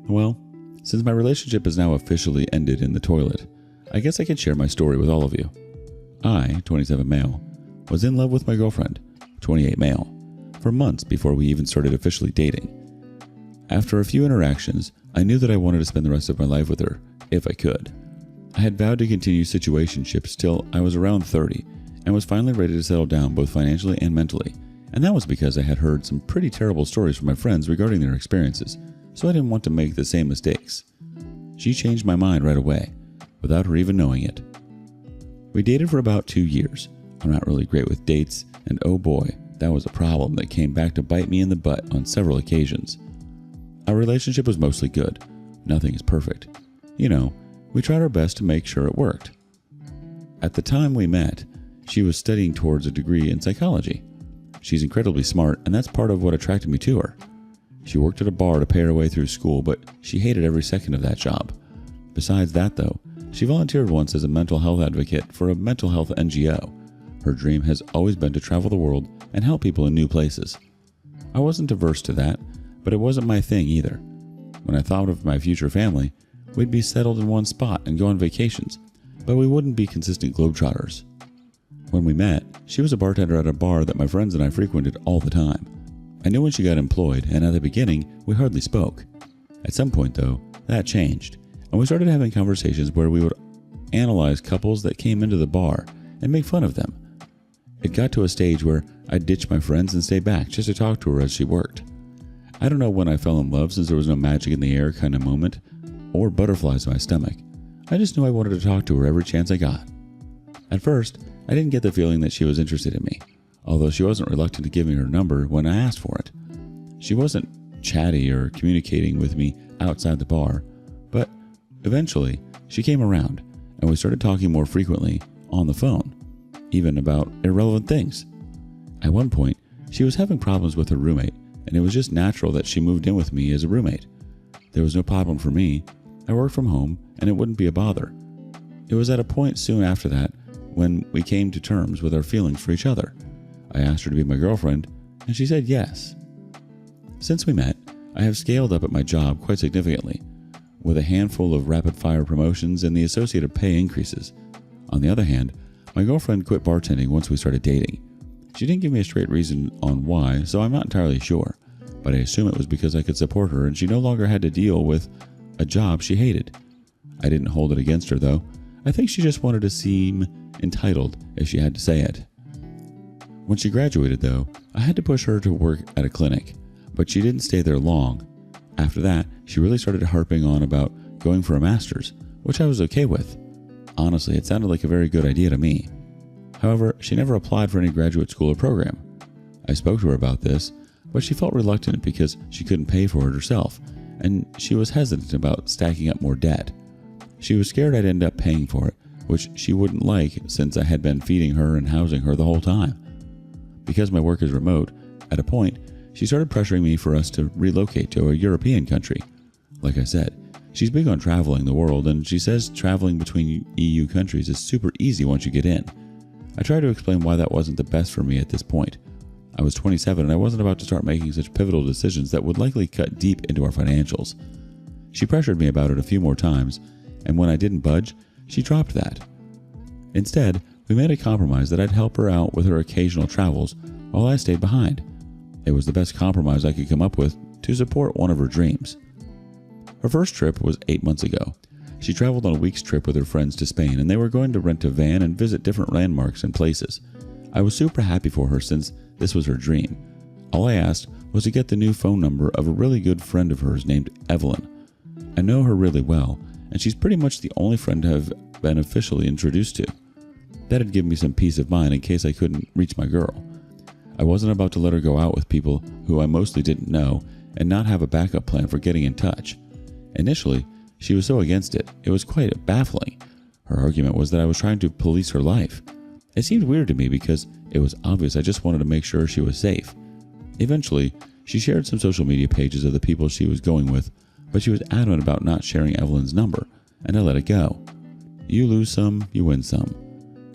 Well, since my relationship is now officially ended in the toilet, I guess I can share my story with all of you. I, 27 male, was in love with my girlfriend, 28 male, for months before we even started officially dating. After a few interactions, I knew that I wanted to spend the rest of my life with her, if I could. I had vowed to continue situationships till I was around 30, and was finally ready to settle down both financially and mentally, and that was because I had heard some pretty terrible stories from my friends regarding their experiences, so I didn't want to make the same mistakes. She changed my mind right away, without her even knowing it. We dated for about 2 years. I'm not really great with dates, and oh boy, that was a problem that came back to bite me in the butt on several occasions. Our relationship was mostly good. Nothing is perfect. You know, we tried our best to make sure it worked. At the time we met, she was studying towards a degree in psychology. She's incredibly smart, and that's part of what attracted me to her. She worked at a bar to pay her way through school, but she hated every second of that job. Besides that though, she volunteered once as a mental health advocate for a mental health NGO. Her dream has always been to travel the world and help people in new places. I wasn't averse to that, but it wasn't my thing either. When I thought of my future family, we'd be settled in one spot and go on vacations, but we wouldn't be consistent globetrotters. When we met, she was a bartender at a bar that my friends and I frequented all the time. I knew when she got employed, and at the beginning, we hardly spoke. At some point though, that changed, and we started having conversations where we would analyze couples that came into the bar and make fun of them. It got to a stage where I'd ditch my friends and stay back just to talk to her as she worked. I don't know when I fell in love, since there was no magic in the air kind of moment, or butterflies in my stomach. I just knew I wanted to talk to her every chance I got. At first, I didn't get the feeling that she was interested in me, although she wasn't reluctant to give me her number when I asked for it. She wasn't chatty or communicating with me outside the bar, but eventually she came around and we started talking more frequently on the phone, even about irrelevant things. At one point, she was having problems with her roommate, and it was just natural that she moved in with me as a roommate. There was no problem for me. I worked from home and it wouldn't be a bother. It was at a point soon after that when we came to terms with our feelings for each other. I asked her to be my girlfriend, and she said yes. Since we met, I have scaled up at my job quite significantly, with a handful of rapid-fire promotions and the associated pay increases. On the other hand, my girlfriend quit bartending once we started dating. She didn't give me a straight reason on why, so I'm not entirely sure, but I assume it was because I could support her and she no longer had to deal with a job she hated. I didn't hold it against her though. I think she just wanted to seem entitled if she had to say it. When she graduated though, I had to push her to work at a clinic, but she didn't stay there long. After that, she really started harping on about going for a master's, which I was okay with. Honestly, it sounded like a very good idea to me. However, she never applied for any graduate school or program. I spoke to her about this, but she felt reluctant because she couldn't pay for it herself, and she was hesitant about stacking up more debt. She was scared I'd end up paying for it, which she wouldn't like since I had been feeding her and housing her the whole time. Because my work is remote, at a point, she started pressuring me for us to relocate to a European country. Like I said, she's big on traveling the world, and she says traveling between EU countries is super easy once you get in. I tried to explain why that wasn't the best for me at this point. I was 27 and I wasn't about to start making such pivotal decisions that would likely cut deep into our financials. She pressured me about it a few more times, and when I didn't budge, she dropped that. Instead, we made a compromise that I'd help her out with her occasional travels while I stayed behind. It was the best compromise I could come up with to support one of her dreams. Her first trip was 8 months ago. She traveled on a week's trip with her friends to Spain, and they were going to rent a van and visit different landmarks and places. I was super happy for her since this was her dream. All I asked was to get the new phone number of a really good friend of hers named Evelyn. I know her really well, and she's pretty much the only friend I've been officially introduced to. That'd give me some peace of mind in case I couldn't reach my girl. I wasn't about to let her go out with people who I mostly didn't know and not have a backup plan for getting in touch. Initially, she was so against it, it was quite baffling. Her argument was that I was trying to police her life. It seemed weird to me because it was obvious I just wanted to make sure she was safe. Eventually, she shared some social media pages of the people she was going with, but she was adamant about not sharing Evelyn's number, and I let it go. You lose some, you win some.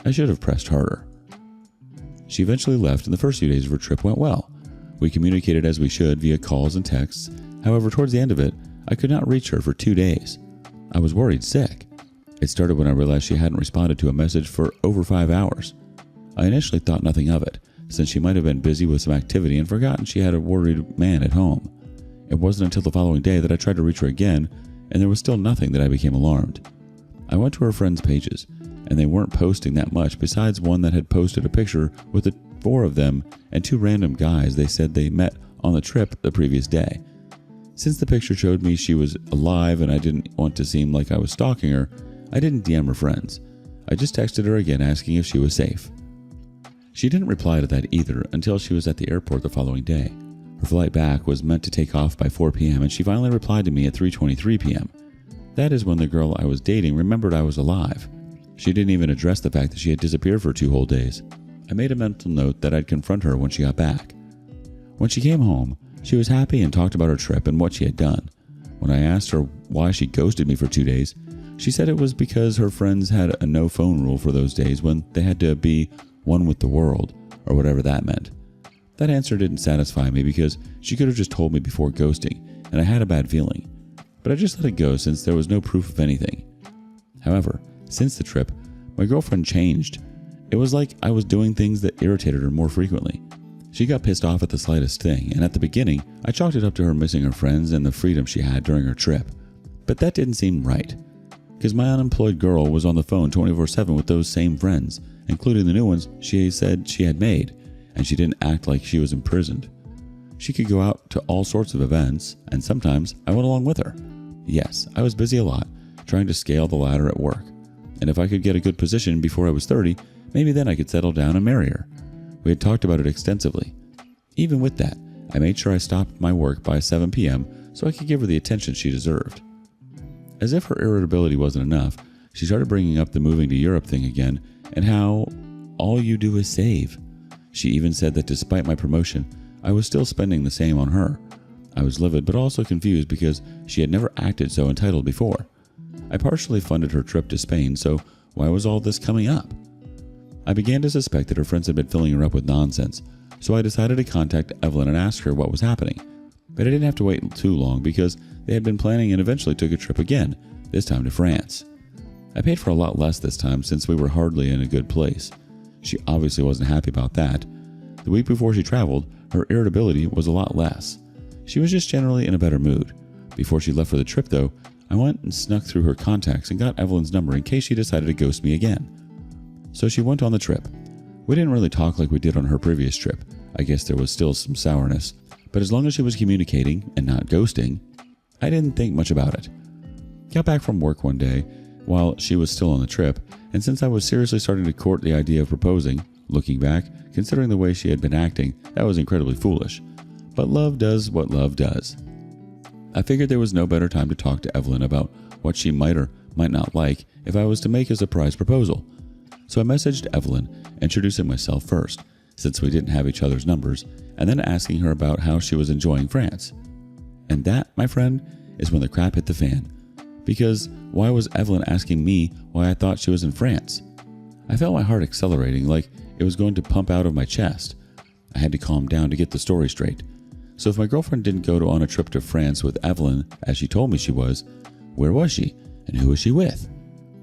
I should have pressed harder. She eventually left, and the first few days of her trip went well. We communicated as we should via calls and texts. However, towards the end of it, I could not reach her for 2 days. I was worried sick. It started when I realized she hadn't responded to a message for over 5 hours. I initially thought nothing of it, since she might have been busy with some activity and forgotten she had a worried man at home. It wasn't until the following day that I tried to reach her again, and there was still nothing that I became alarmed. I went to her friends' pages, and they weren't posting that much besides one that had posted a picture with the 4 of them and 2 random guys they said they met on the trip the previous day. Since the picture showed me she was alive and I didn't want to seem like I was stalking her, I didn't DM her friends. I just texted her again asking if she was safe. She didn't reply to that either until she was at the airport the following day. Her flight back was meant to take off by 4 p.m. and she finally replied to me at 3:23 p.m. That is when the girl I was dating remembered I was alive. She didn't even address the fact that she had disappeared for 2 whole days. I made a mental note that I'd confront her when she got back. When she came home, she was happy and talked about her trip and what she had done. When I asked her why she ghosted me for 2 days, she said it was because her friends had a no phone rule for those days when they had to be one with the world, or whatever that meant. That answer didn't satisfy me because she could have just told me before ghosting, and I had a bad feeling. But I just let it go since there was no proof of anything. However, since the trip, my girlfriend changed. It was like I was doing things that irritated her more frequently. She got pissed off at the slightest thing, and at the beginning, I chalked it up to her missing her friends and the freedom she had during her trip. But that didn't seem right, because my unemployed girl was on the phone 24/7 with those same friends, including the new ones she said she had made, and she didn't act like she was imprisoned. She could go out to all sorts of events, and sometimes I went along with her. Yes, I was busy a lot, trying to scale the ladder at work, and if I could get a good position before I was 30, maybe then I could settle down and marry her. We had talked about it extensively. Even with that, I made sure I stopped my work by 7 p.m. so I could give her the attention she deserved. As if her irritability wasn't enough, she started bringing up the moving to Europe thing again and how all you do is save. She even said that despite my promotion, I was still spending the same on her. I was livid but also confused because she had never acted so entitled before. I partially funded her trip to Spain, so why was all this coming up? I began to suspect that her friends had been filling her up with nonsense, so I decided to contact Evelyn and ask her what was happening. But I didn't have to wait too long because they had been planning and eventually took a trip again, this time to France. I paid for a lot less this time since we were hardly in a good place. She obviously wasn't happy about that. The week before she traveled, her irritability was a lot less. She was just generally in a better mood. Before she left for the trip though, I went and snuck through her contacts and got Evelyn's number in case she decided to ghost me again. So she went on the trip. We didn't really talk like we did on her previous trip. I guess there was still some sourness, but as long as she was communicating and not ghosting, I didn't think much about it. Got back from work one day while she was still on the trip, and since I was seriously starting to court the idea of proposing, looking back, considering the way she had been acting, that was incredibly foolish. But love does what love does. I figured there was no better time to talk to Evelyn about what she might or might not like if I was to make a surprise proposal. So I messaged Evelyn, introducing myself first, since we didn't have each other's numbers, and then asking her about how she was enjoying France. And that, my friend, is when the crap hit the fan. Because why was Evelyn asking me why I thought she was in France? I felt my heart accelerating like it was going to pump out of my chest. I had to calm down to get the story straight. So if my girlfriend didn't go on a trip to France with Evelyn as she told me she was, where was she and who was she with?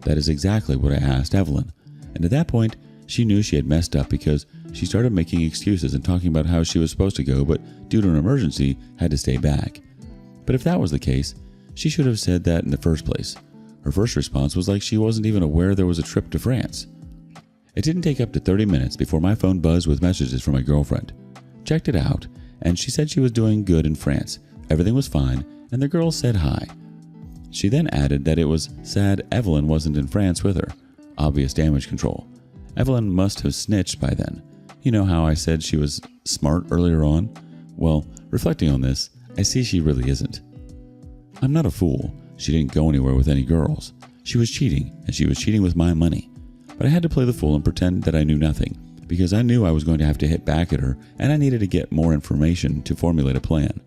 That is exactly what I asked Evelyn. And at that point, she knew she had messed up because she started making excuses and talking about how she was supposed to go but due to an emergency had to stay back. But if that was the case, she should have said that in the first place. Her first response was like she wasn't even aware there was a trip to France. It didn't take up to 30 minutes before my phone buzzed with messages from my girlfriend. Checked it out, and she said she was doing good in France. Everything was fine, and the girl said hi. She then added that it was sad Evelyn wasn't in France with her. Obvious damage control. Evelyn must have snitched by then. You know how I said she was smart earlier on? Well, reflecting on this, I see she really isn't. I'm not a fool. She didn't go anywhere with any girls. She was cheating, and she was cheating with my money. But I had to play the fool and pretend that I knew nothing, because I knew I was going to have to hit back at her, and I needed to get more information to formulate a plan.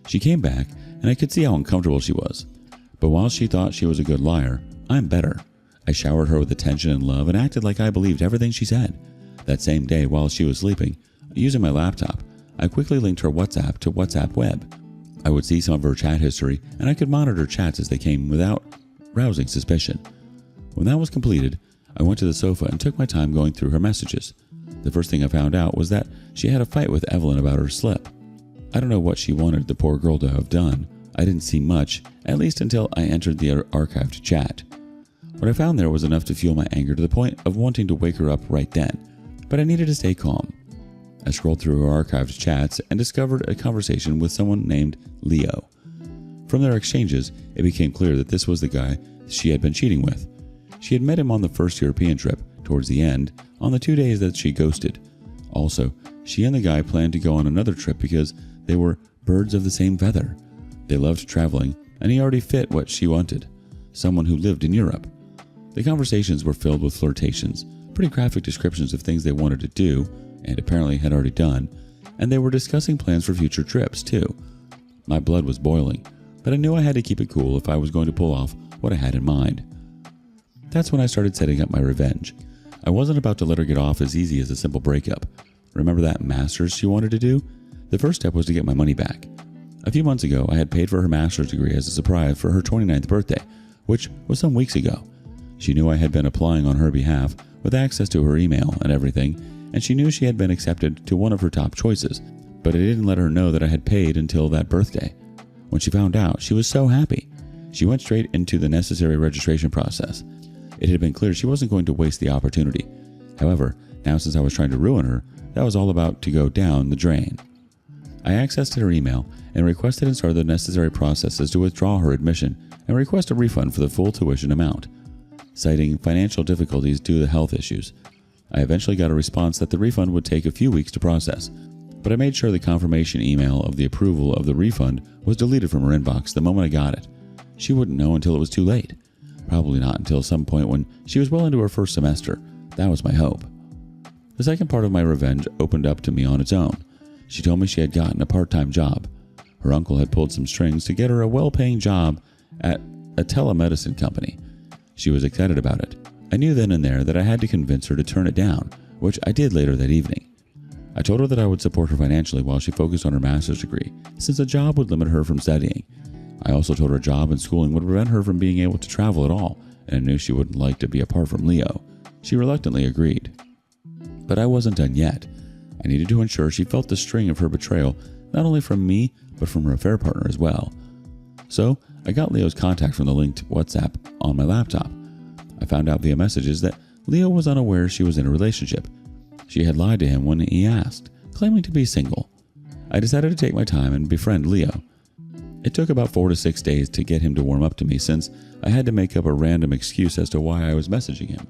She came back, and I could see how uncomfortable she was. But while she thought she was a good liar, I'm better. I showered her with attention and love and acted like I believed everything she said. That same day, while she was sleeping, using my laptop, I quickly linked her WhatsApp to WhatsApp Web. I would see some of her chat history, and I could monitor chats as they came without rousing suspicion. When that was completed, I went to the sofa and took my time going through her messages. The first thing I found out was that she had a fight with Evelyn about her slip. I don't know what she wanted the poor girl to have done. I didn't see much, at least until I entered the archived chat. What I found there was enough to fuel my anger to the point of wanting to wake her up right then, but I needed to stay calm. I scrolled through her archived chats and discovered a conversation with someone named Leo. From their exchanges, it became clear that this was the guy she had been cheating with. She had met him on the first European trip, towards the end, on the 2 days that she ghosted. Also, she and the guy planned to go on another trip because they were birds of the same feather. They loved traveling, and he already fit what she wanted, someone who lived in Europe. The conversations were filled with flirtations, pretty graphic descriptions of things they wanted to do, and apparently had already done, and they were discussing plans for future trips, too. My blood was boiling, but I knew I had to keep it cool if I was going to pull off what I had in mind. That's when I started setting up my revenge. I wasn't about to let her get off as easy as a simple breakup. Remember that master's she wanted to do? The first step was to get my money back. A few months ago, I had paid for her master's degree as a surprise for her 29th birthday, which was some weeks ago. She knew I had been applying on her behalf with access to her email and everything, and she knew she had been accepted to one of her top choices, but I didn't let her know that I had paid until that birthday. When she found out, she was so happy. She went straight into the necessary registration process. It had been clear she wasn't going to waste the opportunity. However, now since I was trying to ruin her, that was all about to go down the drain. I accessed her email and requested and started the necessary processes to withdraw her admission and request a refund for the full tuition amount. Citing financial difficulties due to health issues, I eventually got a response that the refund would take a few weeks to process, but I made sure the confirmation email of the approval of the refund was deleted from her inbox the moment I got it. She wouldn't know until it was too late. Probably not until some point when she was well into her first semester. That was my hope. The second part of my revenge opened up to me on its own. She told me she had gotten a part-time job. Her uncle had pulled some strings to get her a well-paying job at a telemedicine company. She was excited about it. I knew then and there that I had to convince her to turn it down, which I did later that evening. I told her that I would support her financially while she focused on her master's degree, since a job would limit her from studying. I also told her a job and schooling would prevent her from being able to travel at all, and I knew she wouldn't like to be apart from Leo. She reluctantly agreed. But I wasn't done yet. I needed to ensure she felt the sting of her betrayal, not only from me, but from her affair partner as well. So, I got Leo's contact from the linked WhatsApp on my laptop. I found out via messages that Leo was unaware she was in a relationship. She had lied to him when he asked, claiming to be single. I decided to take my time and befriend Leo. It took about 4 to 6 days to get him to warm up to me, since I had to make up a random excuse as to why I was messaging him.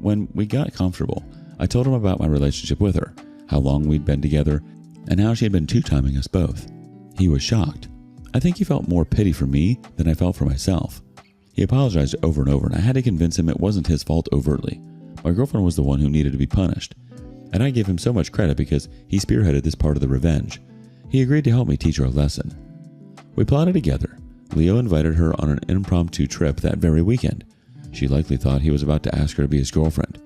When we got comfortable, I told him about my relationship with her, how long we'd been together, and how she had been two-timing us both. He was shocked. I think he felt more pity for me than I felt for myself. He apologized over and over, and I had to convince him it wasn't his fault overtly. My girlfriend was the one who needed to be punished, and I gave him so much credit because he spearheaded this part of the revenge. He agreed to help me teach her a lesson. We plotted together. Leo invited her on an impromptu trip that very weekend. She likely thought he was about to ask her to be his girlfriend.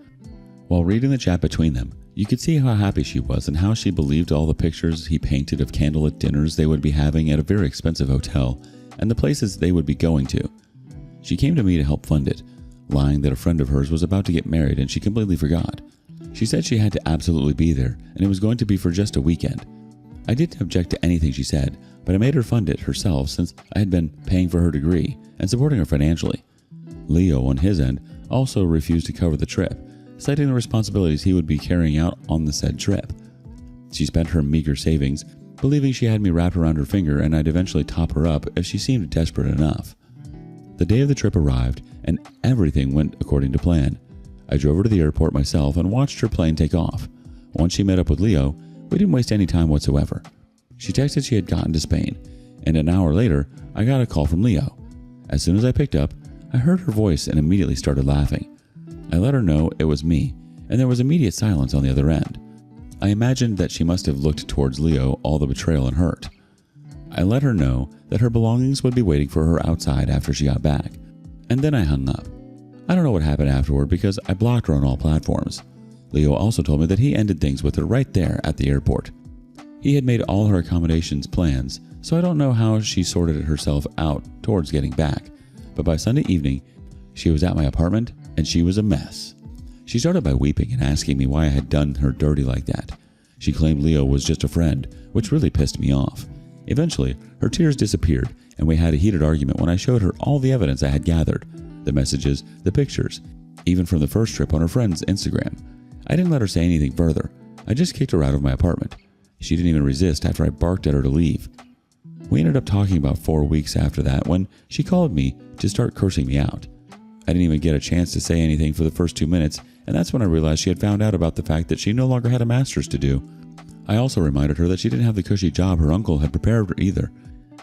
While reading the chat between them, you could see how happy she was and how she believed all the pictures he painted of candlelit dinners they would be having at a very expensive hotel and the places they would be going to. She came to me to help fund it, lying that a friend of hers was about to get married and she completely forgot. She said she had to absolutely be there and it was going to be for just a weekend. I didn't object to anything she said, but I made her fund it herself since I had been paying for her degree and supporting her financially. Leo, on his end, also refused to cover the trip, citing the responsibilities he would be carrying out on the said trip. She spent her meager savings, believing she had me wrapped around her finger and I'd eventually top her up if she seemed desperate enough. The day of the trip arrived and everything went according to plan. I drove her to the airport myself and watched her plane take off. Once she met up with Leo, we didn't waste any time whatsoever. She texted she had gotten to Spain, and an hour later, I got a call from Leo. As soon as I picked up, I heard her voice and immediately started laughing. I let her know it was me, and there was immediate silence on the other end. I imagined that she must have looked towards Leo all the betrayal and hurt. I let her know that her belongings would be waiting for her outside after she got back, and then I hung up. I don't know what happened afterward because I blocked her on all platforms. Leo also told me that he ended things with her right there at the airport. He had made all her accommodations plans, so I don't know how she sorted herself out towards getting back, but by Sunday evening, she was at my apartment and she was a mess. She started by weeping and asking me why I had done her dirty like that. She claimed Leo was just a friend, which really pissed me off. Eventually, her tears disappeared and we had a heated argument when I showed her all the evidence I had gathered, the messages, the pictures, even from the first trip on her friend's Instagram. I didn't let her say anything further. I just kicked her out of my apartment. She didn't even resist after I barked at her to leave. We ended up talking about 4 weeks after that when she called me to start cursing me out. I didn't even get a chance to say anything for the first 2 minutes, and that's when I realized she had found out about the fact that she no longer had a master's to do. I also reminded her that she didn't have the cushy job her uncle had prepared her either,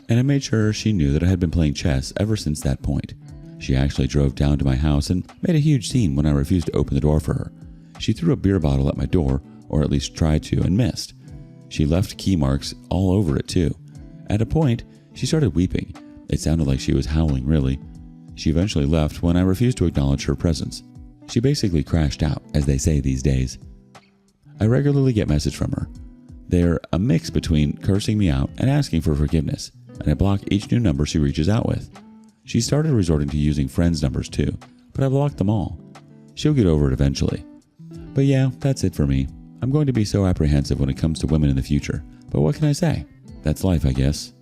and I made sure she knew that I had been playing chess ever since that point. She actually drove down to my house and made a huge scene when I refused to open the door for her. She threw a beer bottle at my door, or at least tried to, and missed. She left key marks all over it too. At a point, she started weeping. It sounded like she was howling, really. She eventually left when I refused to acknowledge her presence. She basically crashed out, as they say these days. I regularly get messages from her. They're a mix between cursing me out and asking for forgiveness, and I block each new number she reaches out with. She started resorting to using friends' numbers too, but I blocked them all. She'll get over it eventually. But yeah, that's it for me. I'm going to be so apprehensive when it comes to women in the future, but what can I say? That's life, I guess.